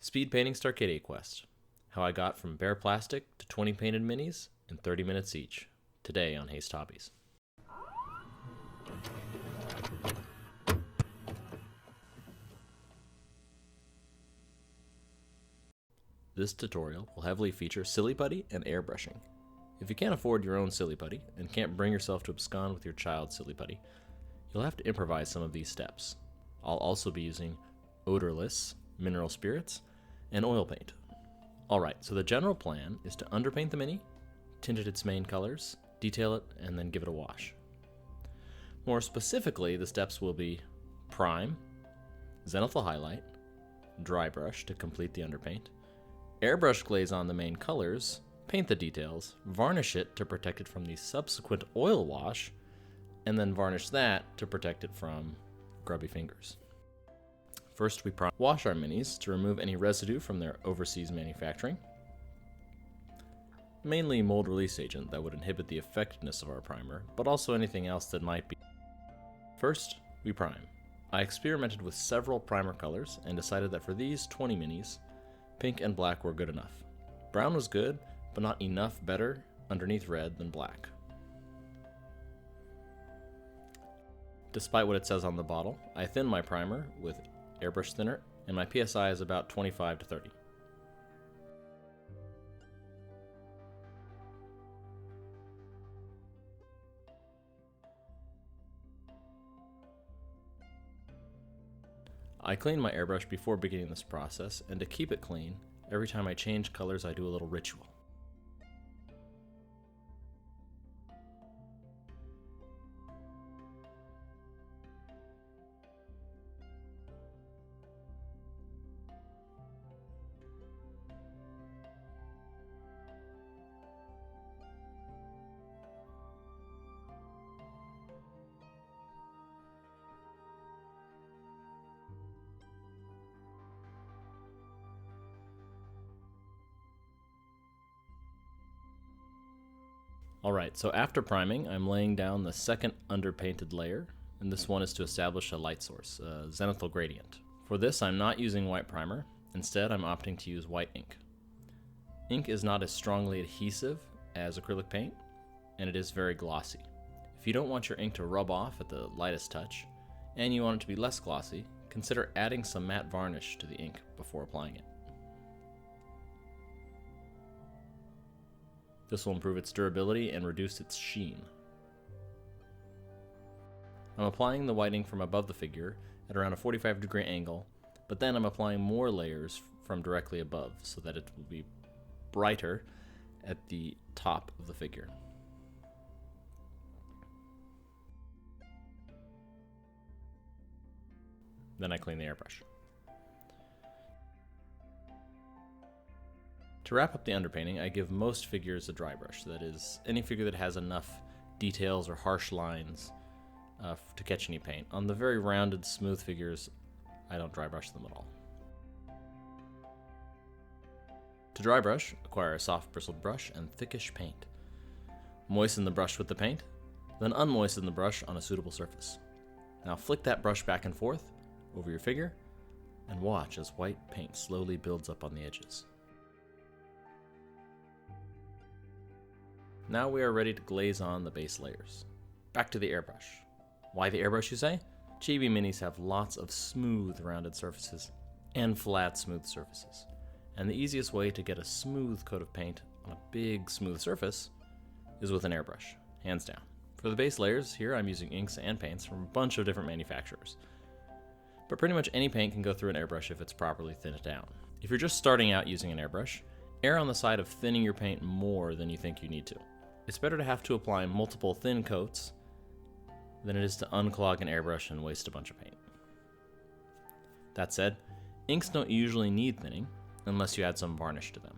Speed Painting Starcadia Quest. How I got from bare plastic to 20 painted minis in 30 minutes each. Today on Haste Hobbies. This tutorial will heavily feature silly putty and airbrushing. If you can't afford your own silly putty and can't bring yourself to abscond with your child's silly putty, you'll have to improvise some of these steps. I'll also be using odorless mineral spirits and oil paint. Alright, so the general plan is to underpaint the mini, tint it its main colors, detail it, and then give it a wash. More specifically, the steps will be prime, Zonithal highlight, dry brush to complete the underpaint, airbrush glaze on the main colors, paint the details, varnish it to protect it from the subsequent oil wash, and then varnish that to protect it from grubby fingers. First, we wash our minis to remove any residue from their overseas manufacturing, mainly mold release agent that would inhibit the effectiveness of our primer, but also anything else that might be. First, we prime. I experimented with several primer colors and decided that for these 20 minis, pink and black were good enough. Brown was good, but not enough better underneath red than black. Despite what it says on the bottle, I thin my primer with airbrush thinner, and my PSI is about 25 to 30. I clean my airbrush before beginning this process, and to keep it clean, every time I change colors I do a little ritual. Alright, so after priming, I'm laying down the second underpainted layer, and this one is to establish a light source, a Zonithal gradient. For this, I'm not using white primer. Instead, I'm opting to use white ink. Ink is not as strongly adhesive as acrylic paint, and it is very glossy. If you don't want your ink to rub off at the lightest touch, and you want it to be less glossy, consider adding some matte varnish to the ink before applying it. This will improve its durability and reduce its sheen. I'm applying the white ink from above the figure at around a 45-degree angle, but then I'm applying more layers from directly above so that it will be brighter at the top of the figure. Then I clean the airbrush. To wrap up the underpainting, I give most figures a dry brush, that is, any figure that has enough details or harsh lines to catch any paint. On the very rounded, smooth figures, I don't dry brush them at all. To dry brush, acquire a soft bristled brush and thickish paint. Moisten the brush with the paint, then unmoisten the brush on a suitable surface. Now flick that brush back and forth over your figure, and watch as white paint slowly builds up on the edges. Now we are ready to glaze on the base layers. Back to the airbrush. Why the airbrush, you say? Chibi minis have lots of smooth rounded surfaces and flat smooth surfaces. And the easiest way to get a smooth coat of paint on a big smooth surface is with an airbrush, hands down. For the base layers, here I'm using inks and paints from a bunch of different manufacturers. But pretty much any paint can go through an airbrush if it's properly thinned down. If you're just starting out using an airbrush, err on the side of thinning your paint more than you think you need to. It's better to have to apply multiple thin coats than it is to unclog an airbrush and waste a bunch of paint. That said, inks don't usually need thinning unless you add some varnish to them.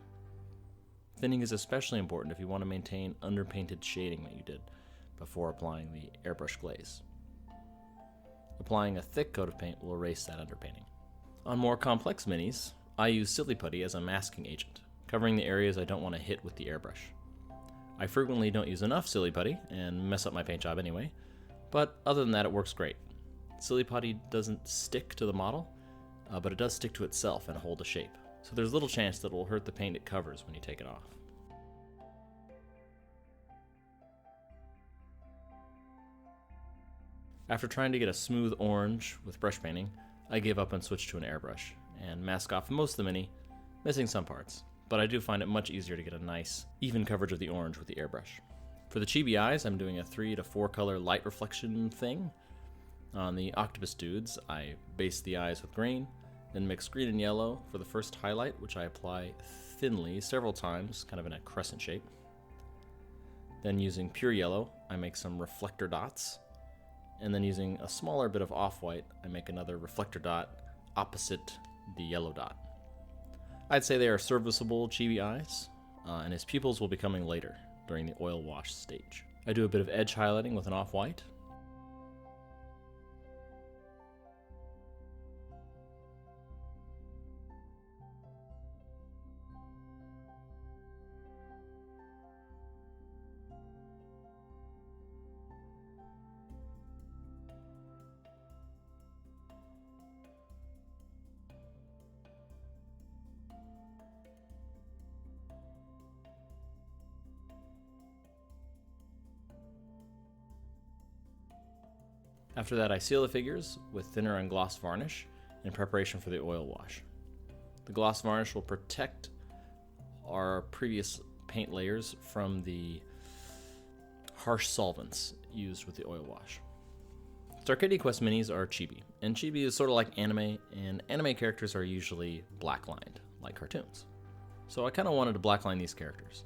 Thinning is especially important if you want to maintain underpainted shading that you did before applying the airbrush glaze. Applying a thick coat of paint will erase that underpainting. On more complex minis, I use silly putty as a masking agent, covering the areas I don't want to hit with the airbrush. I frequently don't use enough silly putty and mess up my paint job anyway, but other than that it works great. Silly putty doesn't stick to the model, but it does stick to itself and hold a shape. so there's little chance that it will hurt the paint it covers when you take it off. After trying to get a smooth orange with brush painting, I gave up and switched to an airbrush, and mask off most of the mini, missing some parts, but I do find it much easier to get a nice, even coverage of the orange with the airbrush. For the chibi eyes, I'm doing a 3 to 4 color light reflection thing. On the octopus dudes, I base the eyes with green, then mix green and yellow for the first highlight, which I apply thinly several times, kind of in a crescent shape. Then using pure yellow, I make some reflector dots, and then using a smaller bit of off-white, I make another reflector dot opposite the yellow dot. I'd say they are serviceable chibi eyes, and his pupils will be coming later, during the oil wash stage. I do a bit of edge highlighting with an off-white. After that, I seal the figures with thinner and gloss varnish in preparation for the oil wash. The gloss varnish will protect our previous paint layers from the harsh solvents used with the oil wash. Starcadia Quest minis are chibi, and chibi is sort of like anime, and anime characters are usually black-lined, like cartoons. So I kind of wanted to blackline these characters,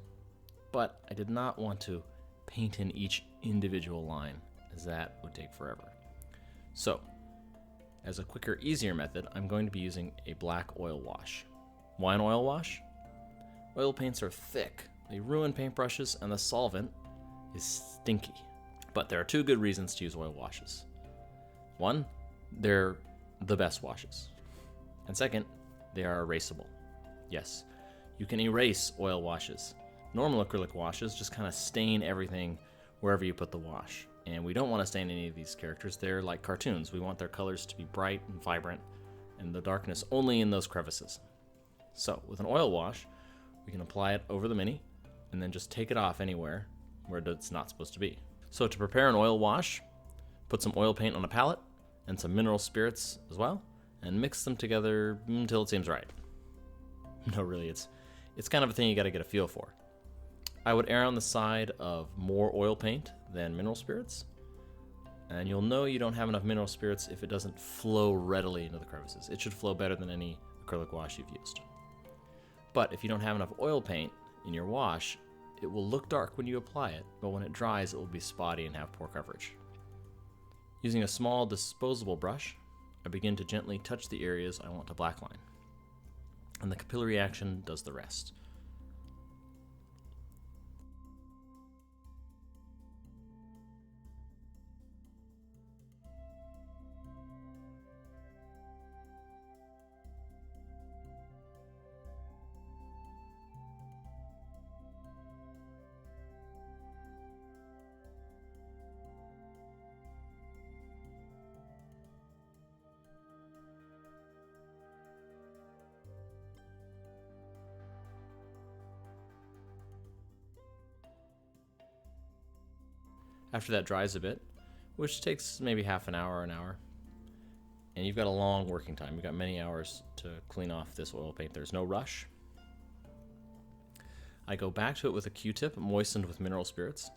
but I did not want to paint in each individual line, as that would take forever. So, as a quicker, easier method, I'm going to be using a black oil wash. Why an oil wash? Oil paints are thick, they ruin paintbrushes, and the solvent is stinky. But there are 2 good reasons to use oil washes. One, they're the best washes. And second, they are erasable. Yes, you can erase oil washes. Normal acrylic washes just kind of stain everything wherever you put the wash. And we don't want to stain any of these characters. They're like cartoons. We want their colors to be bright and vibrant, and the darkness only in those crevices. So, with an oil wash, we can apply it over the mini, and then just take it off anywhere where it's not supposed to be. So to prepare an oil wash, put some oil paint on a palette, and some mineral spirits as well, and mix them together until it seems right. No, really, it's kind of a thing you gotta get a feel for. I would err on the side of more oil paint than mineral spirits, and you'll know you don't have enough mineral spirits if it doesn't flow readily into the crevices. It should flow better than any acrylic wash you've used. But if you don't have enough oil paint in your wash, it will look dark when you apply it, but when it dries, it will be spotty and have poor coverage. Using a small disposable brush, I begin to gently touch the areas I want to blackline, and the capillary action does the rest. After that dries a bit, which takes maybe half an hour, and you've got a long working time. You've got many hours to clean off this oil paint. There's no rush. I go back to it with a Q-tip moistened with mineral spirits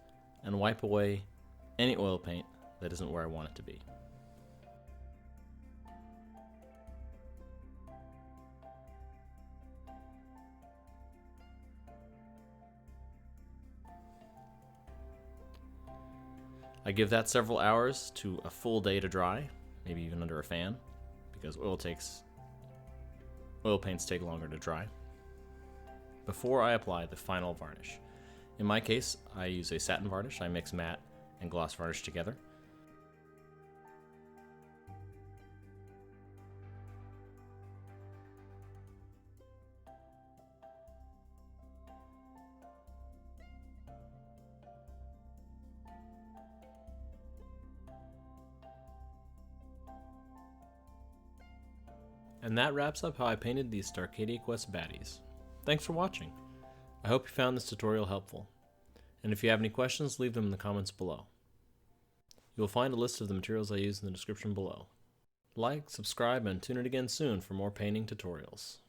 and wipe away any oil paint that isn't where I want it to be. I give that several hours to a full day to dry, maybe even under a fan, because oil paints take longer to dry, before I apply the final varnish. In my case, I use a satin varnish. I mix matte and gloss varnish together. And that wraps up how I painted these Starcadia Quest baddies. Thanks for watching. I hope you found this tutorial helpful. And if you have any questions, leave them in the comments below. You will find a list of the materials I use in the description below. Like, subscribe, and tune in again soon for more painting tutorials.